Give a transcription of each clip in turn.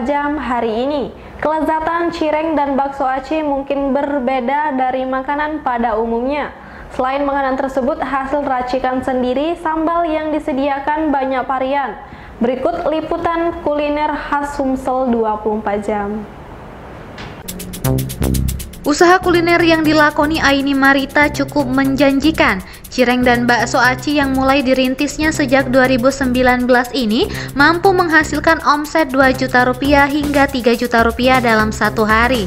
jam hari ini. Kelezatan cireng dan bakso aci mungkin berbeda dari makanan pada umumnya. Selain makanan tersebut hasil racikan sendiri, sambal yang disediakan banyak varian. Berikut liputan kuliner khas Sumsel 24 jam. Usaha kuliner yang dilakoni Aini Marita cukup menjanjikan. Cireng dan bakso aci yang mulai dirintisnya sejak 2019 ini mampu menghasilkan omset 2 juta rupiah hingga 3 juta rupiah dalam satu hari.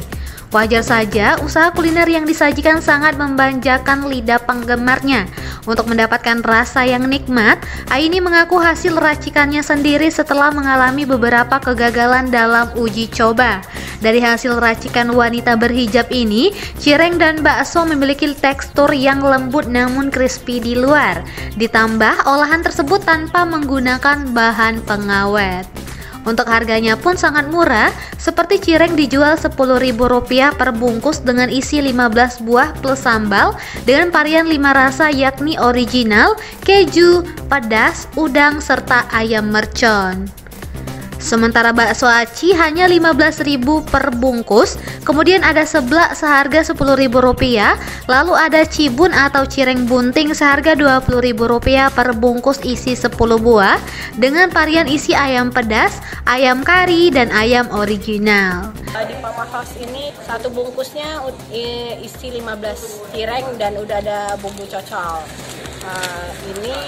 Wajar saja usaha kuliner yang disajikan sangat memanjakan lidah penggemarnya. Untuk mendapatkan rasa yang nikmat, Aini mengaku hasil racikannya sendiri setelah mengalami beberapa kegagalan dalam uji coba. Dari hasil racikan wanita berhijab ini, cireng dan bakso memiliki tekstur yang lembut namun crispy di luar. Ditambah olahan tersebut tanpa menggunakan bahan pengawet. Untuk harganya pun sangat murah, seperti cireng dijual Rp10.000 per bungkus dengan isi 15 buah plus sambal dengan varian 5 rasa yakni original, keju, pedas, udang, serta ayam mercon. Sementara bakso aci hanya Rp15.000 per bungkus, kemudian ada seblak seharga Rp10.000, lalu ada cibun atau cireng bunting seharga Rp20.000 per bungkus isi 10 buah dengan varian isi ayam pedas, ayam kari, dan ayam original. Di Papa House ini satu bungkusnya isi 15 cireng dan udah ada bumbu cocol. Ini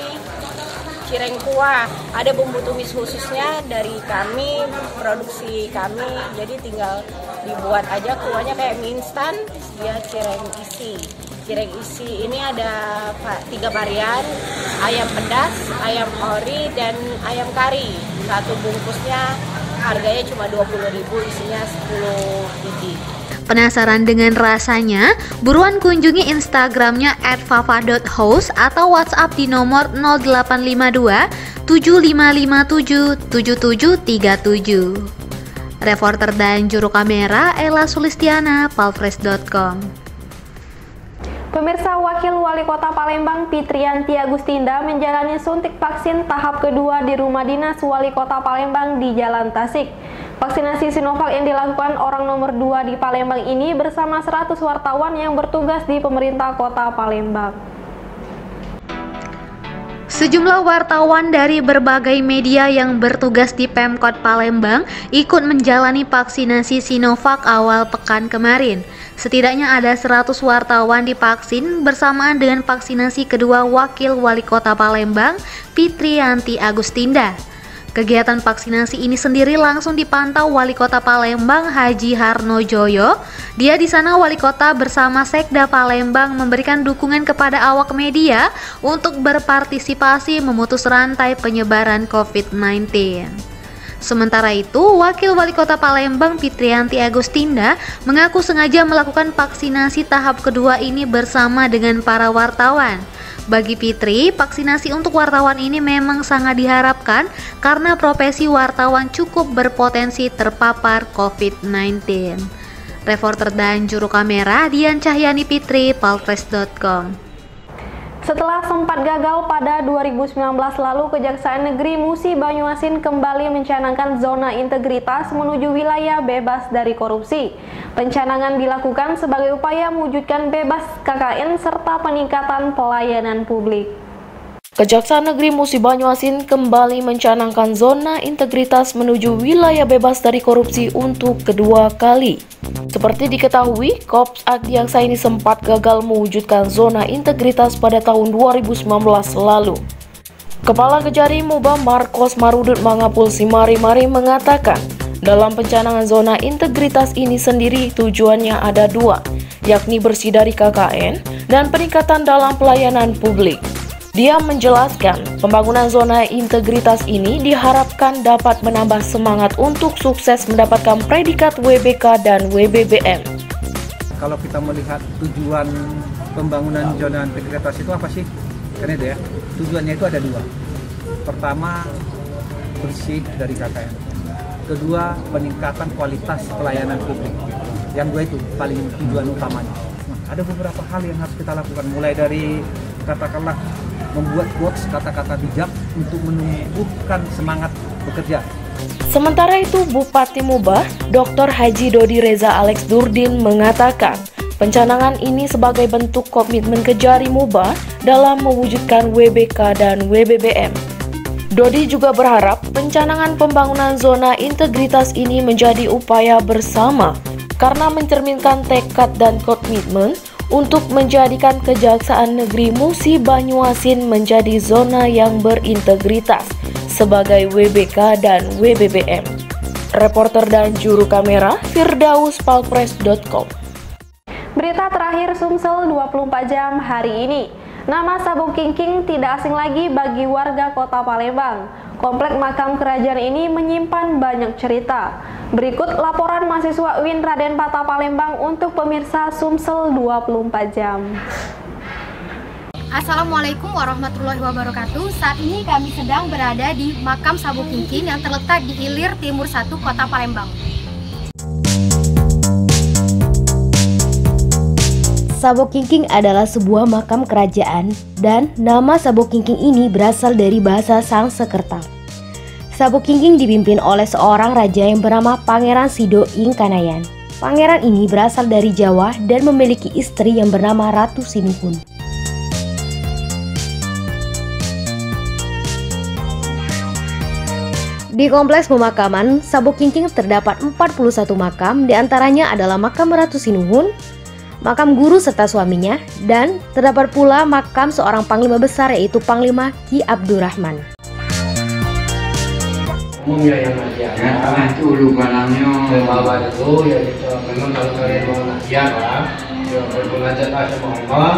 cireng kuah, ada bumbu tumis khususnya dari kami, produksi kami, jadi tinggal dibuat aja kuahnya kayak mie instan. Dia cireng isi. Cireng isi ini ada 3 varian, ayam pedas, ayam ori, dan ayam kari. Satu bungkusnya harganya cuma Rp20.000, isinya 10 biji. Penasaran dengan rasanya? Buruan kunjungi Instagramnya @fafa.house atau WhatsApp di nomor 0852 7557 7737. Reporter dan juru kamera Ella Sulistiana, palfresh.com. Pemirsa, Wakil Wali Kota Palembang Fitriyanti Agustinda menjalani suntik vaksin tahap kedua di Rumah Dinas Wali Kota Palembang di Jalan Tasik. Vaksinasi Sinovac yang dilakukan orang nomor 2 di Palembang ini bersama 100 wartawan yang bertugas di pemerintah Kota Palembang. Sejumlah wartawan dari berbagai media yang bertugas di Pemkot Palembang ikut menjalani vaksinasi Sinovac awal pekan kemarin. Setidaknya ada 100 wartawan divaksin bersamaan dengan vaksinasi kedua Wakil Wali Kota Palembang, Fitriyanti Agustinda. Kegiatan vaksinasi ini sendiri langsung dipantau Wali Kota Palembang Haji Harnojoyo. Dia di sana Wali Kota bersama Sekda Palembang memberikan dukungan kepada awak media untuk berpartisipasi memutus rantai penyebaran COVID-19. Sementara itu, Wakil Wali Kota Palembang Fitriyanti Agustinda mengaku sengaja melakukan vaksinasi tahap kedua ini bersama dengan para wartawan. Bagi Fitri, vaksinasi untuk wartawan ini memang sangat diharapkan karena profesi wartawan cukup berpotensi terpapar COVID-19. Reporter dan juru kamera Dian Cahyani Fitri, palfresh.com. Setelah sempat gagal pada 2019 lalu, Kejaksaan Negeri Musi Banyuasin kembali mencanangkan zona integritas menuju wilayah bebas dari korupsi. Pencanangan dilakukan sebagai upaya mewujudkan bebas KKN serta peningkatan pelayanan publik. Kejaksaan Negeri Musi Banyuasin kembali mencanangkan zona integritas menuju wilayah bebas dari korupsi untuk kedua kali. Seperti diketahui, Kops Akdiaksa ini sempat gagal mewujudkan zona integritas pada tahun 2019 lalu. Kepala Kejari Muba Marcos Marudut Mangapul Simari-Mari mengatakan, dalam pencanangan zona integritas ini sendiri tujuannya ada 2, yakni bersih dari KKN dan peningkatan dalam pelayanan publik. Dia menjelaskan, pembangunan zona integritas ini diharapkan dapat menambah semangat untuk sukses mendapatkan predikat WBK dan WBBM. Kalau kita melihat tujuan pembangunan zona integritas itu apa sih? Karena itu ya, tujuannya itu ada 2. Pertama, bersih dari KKN. Kedua, peningkatan kualitas pelayanan publik. Yang 2 itu paling tujuan utamanya. Nah, ada beberapa hal yang harus kita lakukan, mulai dari katakanlah membuat quotes kata-kata bijak untuk menumbuhkan semangat bekerja. Sementara itu, Bupati Mubah, Dr. Haji Dodi Reza Alex Durdin mengatakan, pencanangan ini sebagai bentuk komitmen Kejari Mubah dalam mewujudkan WBK dan WBBM. Dodi juga berharap pencanangan pembangunan zona integritas ini menjadi upaya bersama karena mencerminkan tekad dan komitmen untuk menjadikan Kejaksaan Negeri Musi Banyuasin menjadi zona yang berintegritas sebagai WBK dan WBBM. Reporter dan juru kamera Firdaus Palpres.com. Berita terakhir Sumsel 24 jam hari ini. Nama Sabung Kingking tidak asing lagi bagi warga Kota Palembang. Komplek makam kerajaan ini menyimpan banyak cerita. Berikut laporan mahasiswa UIN Raden Patah Palembang untuk pemirsa Sumsel 24 jam. Assalamualaikum warahmatullahi wabarakatuh. Saat ini kami sedang berada di makam Sabung Kingking yang terletak di Hilir Timur 1 Kota Palembang. Sabung Kingking adalah sebuah makam kerajaan dan nama Sabung Kingking ini berasal dari bahasa Sanskerta. Sabung Kingking dipimpin oleh seorang raja yang bernama Pangeran Sido Ing Kanayan. Pangeran ini berasal dari Jawa dan memiliki istri yang bernama Ratu Sinuhun. Di kompleks pemakaman Sabung Kingking terdapat 41 makam, diantaranya adalah makam Ratu Sinuhun, makam guru serta suaminya, dan terdapat pula makam seorang panglima besar yaitu Panglima Ki Abdurrahman. Umumnya yang ngajar ya, itu lubanannya bawa itu ya gitu. Memang kalau kalian mau ngajar lah, ya mengajar sama Allah,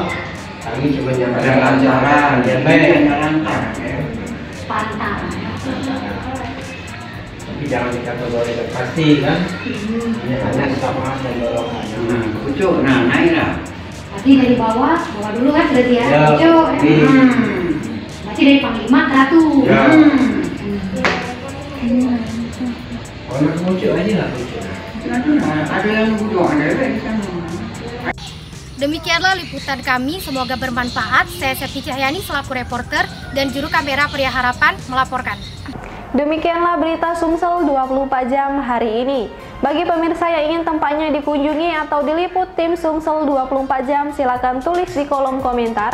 kami cuma nyampaikan ajaran, ya pantang. Tapi jangan dikategorikan pasti kan, hanya sama dan dorongan. Pucuk, naik lah. Berarti dari bawah dulu kan berarti ya, pucuk. Berarti dari panglima ke ratu. Ya. Kalau pucuk aja lah pucuk. Ada yang butuh, ada yang sana. Demikianlah liputan kami, semoga bermanfaat. Saya Septi Cahyani selaku reporter dan juru kamera Pria Harapan melaporkan. Demikianlah berita Sumsel 24 jam hari ini. Bagi pemirsa yang ingin tempatnya dikunjungi atau diliput tim Sumsel 24 jam, silakan tulis di kolom komentar.